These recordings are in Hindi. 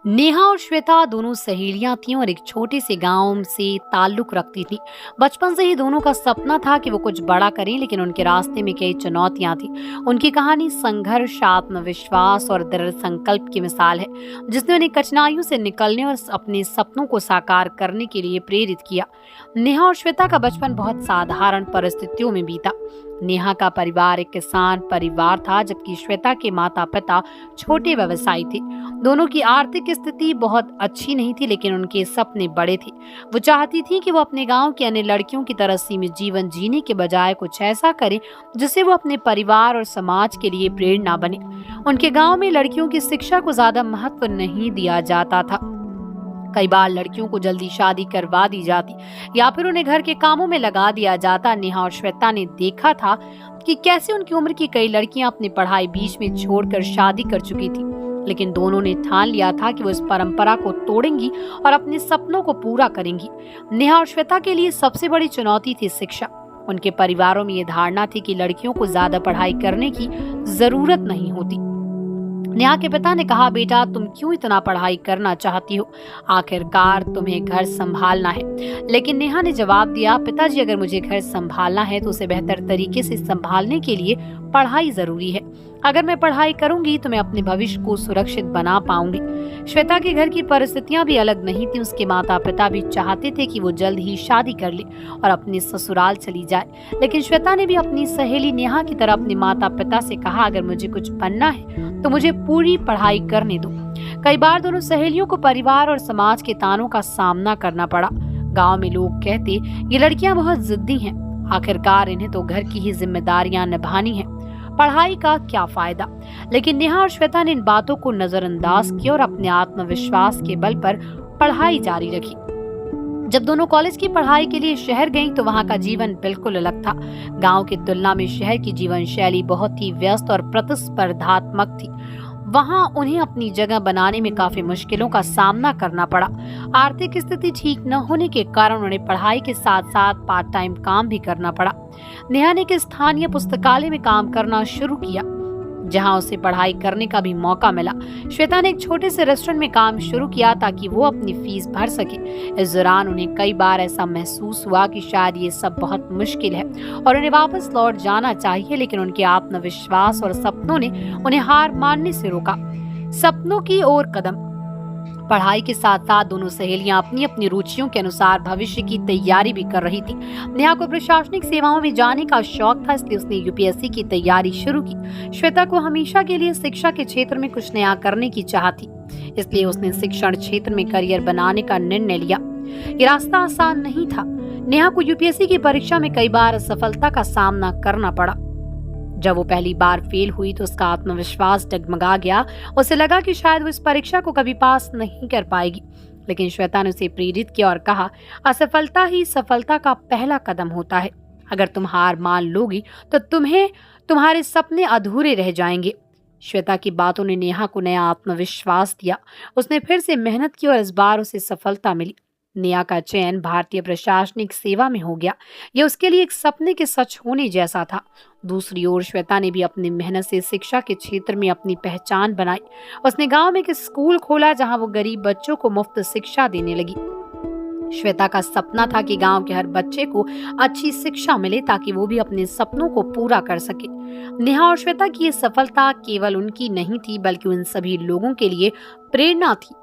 नेहा और श्वेता दोनों सहेलियां थीं और एक छोटे से गांव से ताल्लुक रखती थीं। बचपन से ही दोनों का सपना था कि वो कुछ बड़ा करें, लेकिन उनके रास्ते में कई चुनौतियां थीं। उनकी कहानी संघर्ष, आत्मविश्वास और दृढ़ संकल्प की मिसाल है, जिसने उन्हें कठिनाइयों से निकलने और अपने सपनों को साकार करने के लिए प्रेरित किया। नेहा और श्वेता का बचपन बहुत साधारण परिस्थितियों में बीता। नेहा का परिवार एक किसान परिवार था, जबकि श्वेता के माता पिता छोटे व्यवसायी थे। दोनों की आर्थिक स्थिति बहुत अच्छी नहीं थी, लेकिन उनके सपने बड़े थे। वो चाहती थी कि वो अपने गांव की अन्य लड़कियों की तरह सीमित जीवन जीने के बजाय कुछ ऐसा करे जिससे वो अपने परिवार और समाज के लिए प्रेरणा बने। उनके गांव में लड़कियों की शिक्षा को ज्यादा महत्व नहीं दिया जाता था। कई बार लड़कियों को जल्दी शादी करवा दी जाती या फिर उन्हें घर के कामों में लगा दिया जाता। नेहा और श्वेता ने देखा था कि कैसे उनकी उम्र की कई लड़कियां अपनी पढ़ाई बीच में छोड़कर शादी कर चुकी थी, लेकिन दोनों ने ठान लिया था कि वो इस परंपरा को तोड़ेंगी और अपने सपनों को पूरा करेंगी। नेहा और श्वेता के लिए सबसे बड़ी चुनौती थी शिक्षा। उनके परिवारों में ये धारणा थी कि लड़कियों को ज्यादा पढ़ाई करने की जरूरत नहीं होती। नेहा के पिता ने कहा, बेटा तुम क्यों इतना पढ़ाई करना चाहती हो, आखिरकार तुम्हें घर संभालना है। लेकिन नेहा ने जवाब दिया, पिताजी अगर मुझे घर संभालना है तो उसे बेहतर तरीके से संभालने के लिए पढ़ाई जरूरी है। अगर मैं पढ़ाई करूंगी तो मैं अपने भविष्य को सुरक्षित बना पाऊंगी। श्वेता के घर की परिस्थितियां भी अलग नहीं थी। उसके माता पिता भी चाहते थे कि वो जल्द ही शादी कर ले और अपने ससुराल चली जाए, लेकिन श्वेता ने भी अपनी सहेली नेहा की तरह अपने माता पिता से कहा, अगर मुझे कुछ बनना है तो मुझे पूरी पढ़ाई करने दो। कई बार दोनों सहेलियों को परिवार और समाज के तानों का सामना करना पड़ा। गांव में लोग कहते, ये लड़कियां बहुत जिद्दी हैं, आखिरकार इन्हें तो घर की ही जिम्मेदारियां निभानी है, पढ़ाई का क्या फायदा। लेकिन नेहा और श्वेता ने इन बातों को नजरअंदाज किया और अपने आत्मविश्वास के बल पर पढ़ाई जारी रखी। जब दोनों कॉलेज की पढ़ाई के लिए शहर गईं तो वहां का जीवन बिल्कुल अलग था। गांव की तुलना में शहर की जीवन शैली बहुत ही व्यस्त और प्रतिस्पर्धात्मक थी। वहां उन्हें अपनी जगह बनाने में काफी मुश्किलों का सामना करना पड़ा। आर्थिक स्थिति ठीक न होने के कारण उन्हें पढ़ाई के साथ साथ पार्ट टाइम काम भी करना पड़ा। नेहा ने एक स्थानीय पुस्तकालय में काम करना शुरू किया, जहां उसे पढ़ाई करने का भी मौका मिला। श्वेता ने एक छोटे से रेस्टोरेंट में काम शुरू किया ताकि वो अपनी फीस भर सके। इस दौरान उन्हें कई बार ऐसा महसूस हुआ कि शायद ये सब बहुत मुश्किल है और उन्हें वापस लौट जाना चाहिए, लेकिन उनके आत्मविश्वास और सपनों ने उन्हें हार मानने से रोका। सपनों की ओर कदम। पढ़ाई के साथ साथ दोनों सहेलियां अपनी अपनी रुचियों के अनुसार भविष्य की तैयारी भी कर रही थी। नेहा को प्रशासनिक सेवाओं में जाने का शौक था, इसलिए उसने यूपीएससी की तैयारी शुरू की। श्वेता को हमेशा के लिए शिक्षा के क्षेत्र में कुछ नया करने की चाह थी, इसलिए उसने शिक्षण क्षेत्र में करियर बनाने का निर्णय लिया। ये रास्ता आसान नहीं था। नेहा को यूपीएससी की परीक्षा में कई बार असफलता का सामना करना पड़ा। जब वो पहली बार फेल हुई तो उसका आत्मविश्वास डगमगा गया। उसे लगा कि शायद वो इस परीक्षा को कभी पास नहीं कर पाएगी, लेकिन श्वेता ने उसे प्रेरित किया और कहा, असफलता ही सफलता का पहला कदम होता है। अगर तुम हार मान लोगी तो तुम्हारे सपने अधूरे रह जाएंगे। श्वेता की बातों ने नेहा को नया आत्मविश्वास दिया। उसने फिर से मेहनत की और इस बार उसे सफलता मिली। नेहा का चयन भारतीय प्रशासनिक सेवा में हो गया। यह उसके लिए एक सपने के सच होने जैसा था। दूसरी ओर श्वेता ने भी अपनी मेहनत से शिक्षा के क्षेत्र में अपनी पहचान बनाई। उसने गांव में एक स्कूल खोला जहां वो गरीब बच्चों को मुफ्त शिक्षा देने लगी। श्वेता का सपना था कि गांव के हर बच्चे को अच्छी शिक्षा मिले ताकि वो भी अपने सपनों को पूरा कर सके। नेहा और श्वेता की ये सफलता केवल उनकी नहीं थी, बल्कि उन सभी लोगों के लिए प्रेरणा थी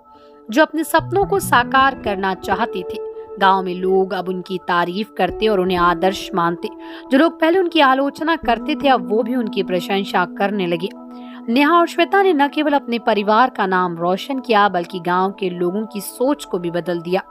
जो अपने सपनों को साकार करना चाहते थे। गांव में लोग अब उनकी तारीफ करते और उन्हें आदर्श मानते। जो लोग पहले उनकी आलोचना करते थे, अब वो भी उनकी प्रशंसा करने लगे। नेहा और श्वेता ने न केवल अपने परिवार का नाम रोशन किया, बल्कि गांव के लोगों की सोच को भी बदल दिया।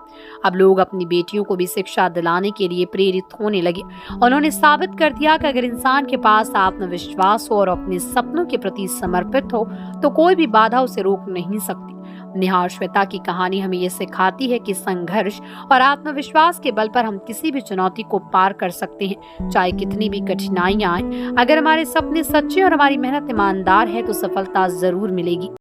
अब लोग अपनी बेटियों को भी शिक्षा दिलाने के लिए प्रेरित होने लगे। उन्होंने साबित कर दिया कि अगर इंसान के पास आत्मविश्वास हो और अपने सपनों के प्रति समर्पित हो तो कोई भी बाधा उसे रोक नहीं सकती। नेहा और श्वेता की कहानी हमें ये सिखाती है कि संघर्ष और आत्मविश्वास के बल पर हम किसी भी चुनौती को पार कर सकते हैं, चाहे कितनी भी कठिनाइयां आए। अगर हमारे सपने सच्चे और हमारी मेहनत ईमानदार है तो सफलता जरूर मिलेगी।